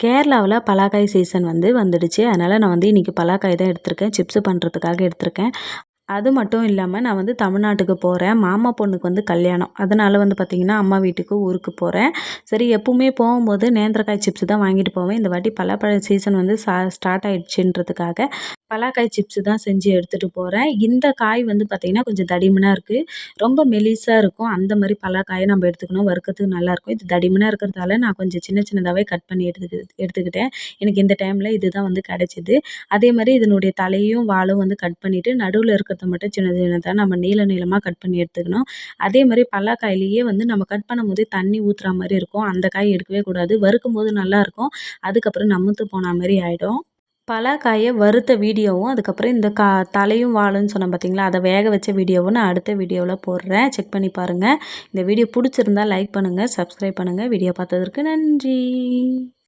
கேரளாவுல பலாக்காய் சீசன் வந்துடுச்சு. அதனால நான் இன்னைக்கு பலாக்காய் தான் எடுத்திருக்கேன். சிப்ஸ் பண்ணுறதுக்காக எடுத்திருக்கேன். அது மட்டும் இல்லாம நான் தமிழ்நாட்டுக்கு போறேன். மாமா பொண்ணுக்கு கல்யாணம். அதனால பார்த்தீங்கன்னா, அம்மா வீட்டுக்கு ஊருக்கு போறேன். சரி எப்பவுமே போகும்போது நேந்திரக்காய் சிப்ஸ் தான் வாங்கிட்டு போவேன். இந்த வாட்டி பலாப்பழ சீசன் ஸ்டார்ட் ஆயிடுச்சுன்றதுக்காக பலாக்காய் சிப்ஸ் தான் செஞ்சு எடுத்துட்டு போறேன். இந்த காய் பார்த்தீங்கன்னா, கொஞ்சம் தடிமனா இருக்கு. ரொம்ப மெலிசா இருக்கும். அந்த மாரி பலாக்காய நம்ம எடுத்துக்கணும். வறுக்கிறதுக்கு நல்லாயிருக்கும். இது தடிமனா இருக்கிறதால நான் கொஞ்சம் சின்ன சின்னதாவே கட் பண்ணி எடுத்துக்கிட்டேன். எனக்கு இந்த டைம்ல இதுதான் கிடைச்சது. அதே மாரி இதனுடைய தலையும், வாலும் கட் பண்ணிட்டு, நடுவுல இருக்கிறத மட்டும் சின்ன சின்னதா நம்ம நீள நீளமா கட் பண்ணி எடுத்துக்கணும். அதே மாரி பல்லாக்காயிலேயே நம்ம கட் பண்ணும்போதே தண்ணி ஊத்துற மாரி இருக்கும். அந்த காய் எடுக்கவே கூடாது. வறுக்கும்போது நல்லாயிருக்கும். அதுக்கப்புறம் நமுத்து போன மாரி ஆயிடும். பலாக்காய வறுத்த வீடியோவும், அதுக்கப்புறம் இந்த தலையும் வாலுன்னு சொன்னேன் பார்த்தீங்களா, அத வேக வச்ச வீடியோவும் நான் அடுத்த வீடியோல போடுறேன். செக் பண்ணி பாருங்க. இந்த வீடியோ புடிச்சிருந்தா லைக் பண்ணுங்க, சப்ஸ்கிரைப் பண்ணுங்க. வீடியோ பார்த்ததற்கு நன்றி.